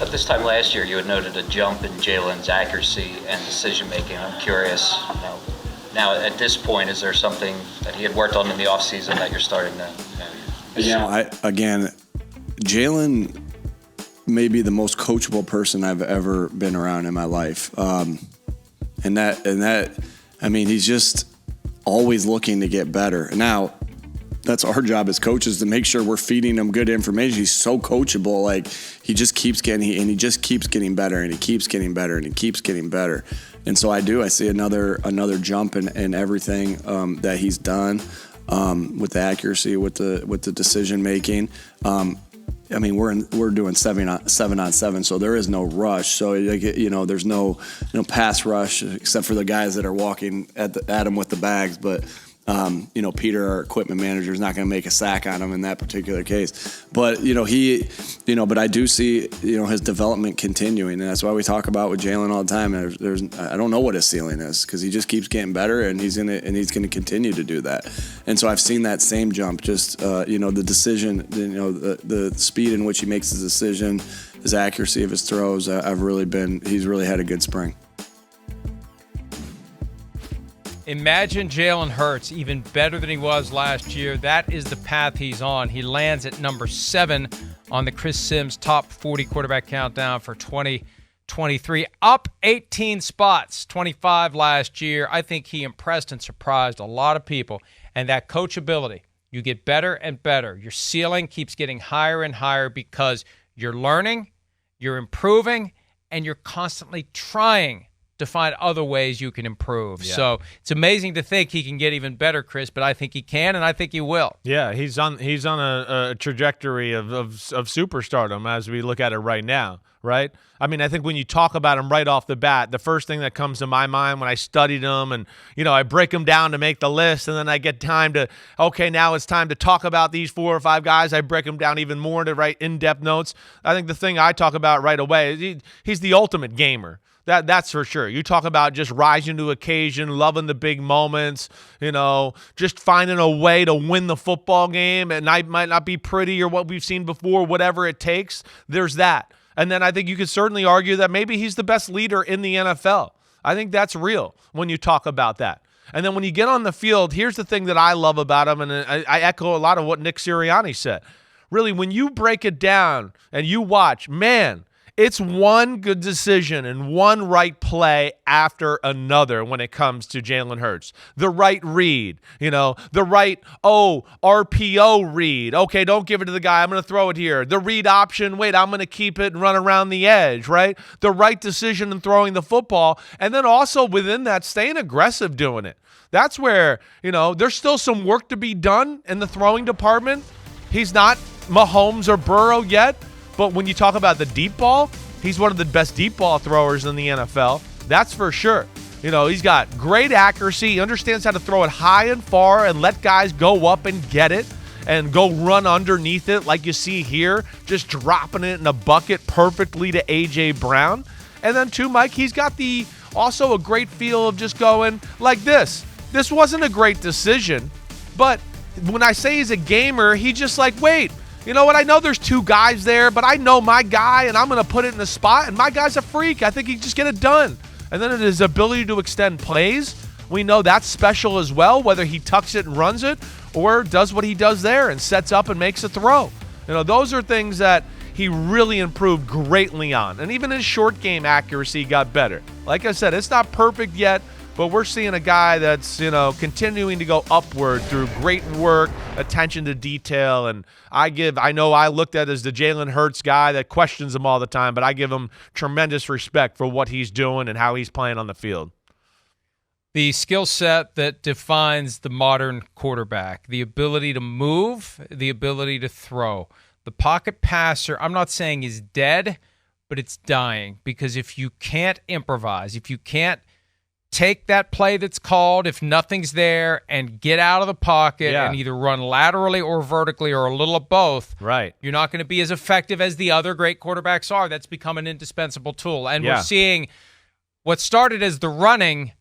This time last year, you had noted a jump in Jalen's accuracy and decision-making. I'm curious, now at this point, is there something that he had worked on in the offseason that you're starting to Jalen may be the most coachable person I've ever been around in my life. He's just always looking to get better. Now, that's our job as coaches, to make sure we're feeding him good information. He's so coachable. Like, he just keeps getting better, and he keeps getting better, and he keeps getting better. And so I see another jump in everything that he's done, with the accuracy, with the decision making. We're doing 7-on-7, so there is no rush. So there's no pass rush except for the guys that are walking at him with the bags. But Peter, our equipment manager, is not going to make a sack on him in that particular case. But but I do see his development continuing, and that's why we talk about with Jalen all the time. I don't know what his ceiling is, because he just keeps getting better, and he's going to continue to do that. And so I've seen that same jump, just the decision, the speed in which he makes his decision, his accuracy of his throws. He's really had a good spring. Imagine Jalen Hurts even better than he was last year. That is the path he's on. He lands at number 7 on the Chris Sims top 40 quarterback countdown for 2023. Up 18 spots, 25 last year. I think he impressed and surprised a lot of people. And that coachability, you get better and better. Your ceiling keeps getting higher and higher because you're learning, you're improving, and you're constantly trying to find other ways you can improve. Yeah. So it's amazing to think he can get even better, Chris, but I think he can, and I think he will. Yeah, he's on a trajectory of superstardom as we look at it right now, right? I think when you talk about him right off the bat, the first thing that comes to my mind when I studied him and, I break him down to make the list, and then I get time to, now it's time to talk about these 4 or 5 guys. I break them down even more to write in-depth notes. I think the thing I talk about right away is he's the ultimate gamer. That's for sure. You talk about just rising to occasion, loving the big moments, just finding a way to win the football game. And it might not be pretty or what we've seen before, whatever it takes. There's that. And then I think you could certainly argue that maybe he's the best leader in the NFL. I think that's real when you talk about that. And then when you get on the field, here's the thing that I love about him, and I echo a lot of what Nick Sirianni said. Really, when you break it down and you watch, man, it's one good decision and one right play after another when it comes to Jalen Hurts. The right read, the right, RPO read. Okay, don't give it to the guy. I'm going to throw it here. The read option, wait, I'm going to keep it and run around the edge, right? The right decision in throwing the football. And then also within that, staying aggressive doing it. That's where, there's still some work to be done in the throwing department. He's not Mahomes or Burrow yet. But when you talk about the deep ball, he's one of the best deep ball throwers in the NFL. That's for sure. He's got great accuracy. He understands how to throw it high and far and let guys go up and get it and go run underneath it like you see here, just dropping it in a bucket perfectly to A.J. Brown. And then, too, Mike, he's got also a great feel of just going like this. This wasn't a great decision, but when I say he's a gamer, he just wait. You know what? I know there's 2 guys there, but I know my guy, and I'm going to put it in the spot, and my guy's a freak. I think he can just get it done. And then his ability to extend plays, we know that's special as well, whether he tucks it and runs it or does what he does there and sets up and makes a throw. Those are things that he really improved greatly on. And even his short game accuracy got better. Like I said, it's not perfect yet, but we're seeing a guy that's, continuing to go upward through great work, attention to detail. And I know I looked at as the Jalen Hurts guy that questions him all the time, but I give him tremendous respect for what he's doing and how he's playing on the field. The skill set that defines the modern quarterback, the ability to move, the ability to throw. The pocket passer, I'm not saying is dead, but it's dying, because if you can't improvise, if you can't take that play that's called, if nothing's there, and get out of the pocket and either run laterally or vertically or a little of both, right, you're not going to be as effective as the other great quarterbacks are. That's become an indispensable tool. And we're seeing what started as the running,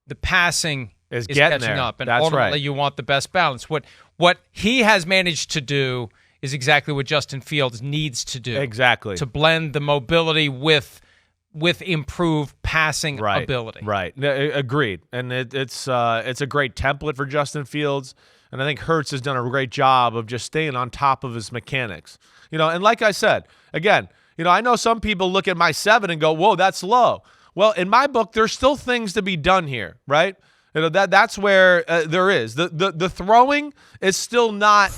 the passing is catching up. And that's ultimately right. You want the best balance. What he has managed to do is exactly what Justin Fields needs to do. Exactly. To blend the mobility with improved passing ability. Right. Agreed. And it's a great template for Justin Fields. And I think Hurts has done a great job of just staying on top of his mechanics. And like I said, again, I know some people look at my 7 and go, whoa, that's low. Well, in my book, there's still things to be done here, right? That's where there is. The throwing is still not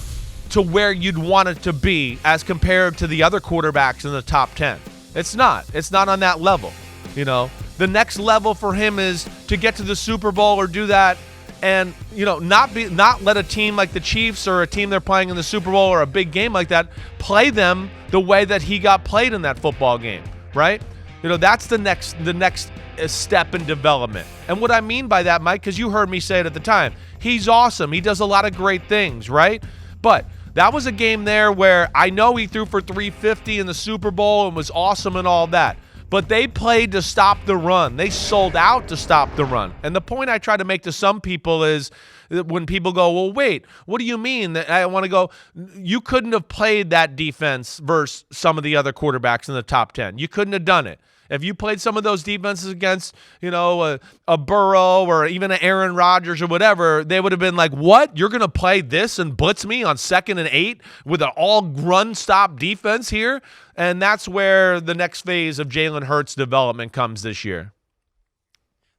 to where you'd want it to be as compared to the other quarterbacks in the top 10. It's not. It's not on that level. The next level for him is to get to the Super Bowl or do that and, not let a team like the Chiefs or a team they're playing in the Super Bowl or a big game like that play them the way that he got played in that football game, right? That's the next step in development. And what I mean by that, Mike, because you heard me say it at the time, he's awesome. He does a lot of great things, right? But that was a game there where I know he threw for 350 in the Super Bowl and was awesome and all that. But they played to stop the run. They sold out to stop the run. And the point I try to make to some people is when people go, well, wait, what do you mean? I want to go, you couldn't have played that defense versus some of the other quarterbacks in the top 10. You couldn't have done it. If you played some of those defenses against, a Burrow or even an Aaron Rodgers or whatever, they would have been like, what? You're going to play this and blitz me on 2nd and 8 with an all-run-stop defense here? And that's where the next phase of Jalen Hurts' development comes this year.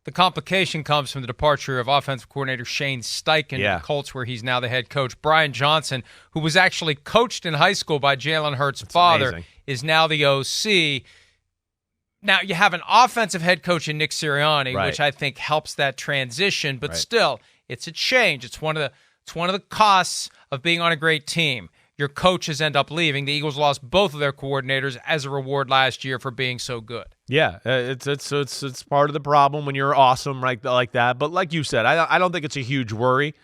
The complication comes from the departure of offensive coordinator Shane Steichen to the Colts, where he's now the head coach. Brian Johnson, who was actually coached in high school by Jalen Hurts' father, is now the OC. Now, you have an offensive head coach in Nick Sirianni, which I think helps that transition, but still, it's a change. It's one of the costs of being on a great team. Your coaches end up leaving. The Eagles lost both of their coordinators as a reward last year for being so good. Yeah, it's part of the problem when you're awesome like that. But like you said, I don't think it's a huge worry.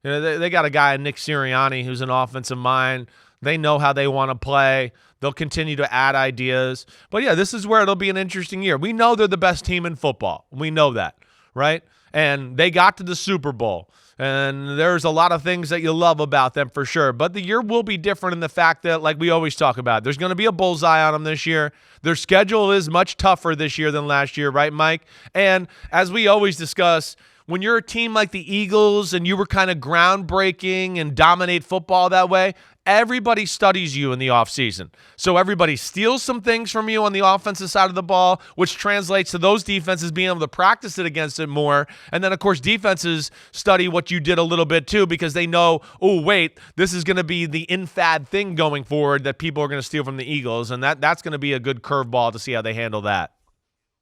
They got a guy in Nick Sirianni who's an offensive mind. They know how they want to play. They'll continue to add ideas. But, yeah, this is where it'll be an interesting year. We know they're the best team in football. We know that, right? And they got to the Super Bowl. And there's a lot of things that you love about them for sure. But the year will be different in the fact that, like we always talk about, there's going to be a bullseye on them this year. Their schedule is much tougher this year than last year, right, Mike? And as we always discuss, when you're a team like the Eagles and you were kind of groundbreaking and dominate football that way, everybody studies you in the offseason. So everybody steals some things from you on the offensive side of the ball, which translates to those defenses being able to practice it against it more. And then, of course, defenses study what you did a little bit too because they know, oh, wait, this is going to be the in-fad thing going forward that people are going to steal from the Eagles. And that's going to be a good curveball to see how they handle that.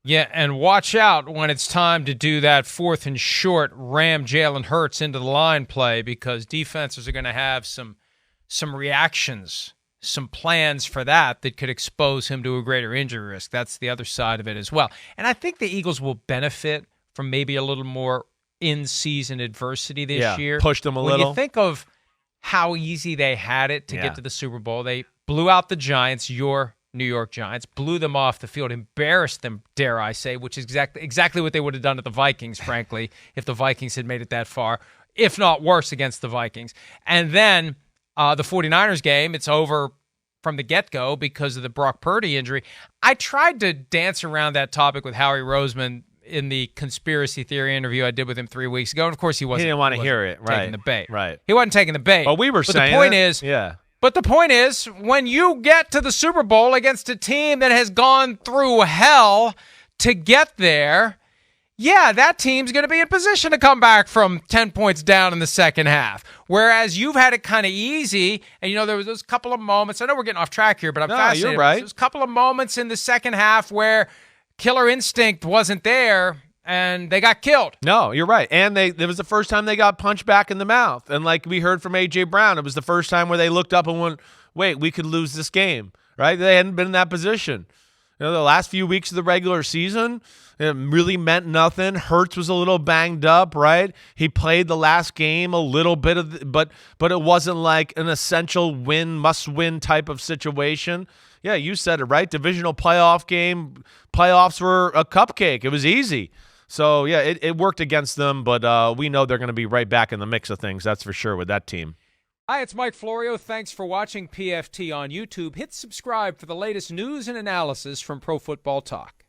Yeah, and watch out when it's time to do that 4th and short, ram Jalen Hurts into the line play because defenses are going to have some reactions, some plans for that could expose him to a greater injury risk. That's the other side of it as well. And I think the Eagles will benefit from maybe a little more in-season adversity this year. Push them a little. When you think of how easy they had it to get to the Super Bowl, they blew out the Giants, your New York Giants, blew them off the field, embarrassed them, dare I say, which is exactly what they would have done at the Vikings, frankly, if the Vikings had made it that far, if not worse against the Vikings. And then the 49ers game, it's over from the get-go because of the Brock Purdy injury. I tried to dance around that topic with Howie Roseman in the conspiracy theory interview I did with him 3 weeks ago, and of course he wasn't. He didn't want to hear it, right? Taking the bait, right? He wasn't taking the bait. Well, we were saying the point is, But the point is, when you get to the Super Bowl against a team that has gone through hell to get there, yeah, that team's going to be in position to come back from 10 points down in the second half. Whereas you've had it kind of easy, and, there was those couple of moments. I know we're getting off track here, but I'm fascinated. You're right. There's a couple of moments in the second half where killer instinct wasn't there, and they got killed. No, you're right. And it was the first time they got punched back in the mouth. And like we heard from A.J. Brown, it was the first time where they looked up and went, wait, we could lose this game, right? They hadn't been in that position. The last few weeks of the regular season, it really meant nothing. Hurts was a little banged up, right? He played the last game a little bit, but it wasn't like an essential win, must-win type of situation. Yeah, you said it, right? Divisional playoff game. Playoffs were a cupcake. It was easy. So, yeah, it worked against them, but we know they're going to be right back in the mix of things. That's for sure with that team. Hi, it's Mike Florio. Thanks for watching PFT on YouTube. Hit subscribe for the latest news and analysis from Pro Football Talk.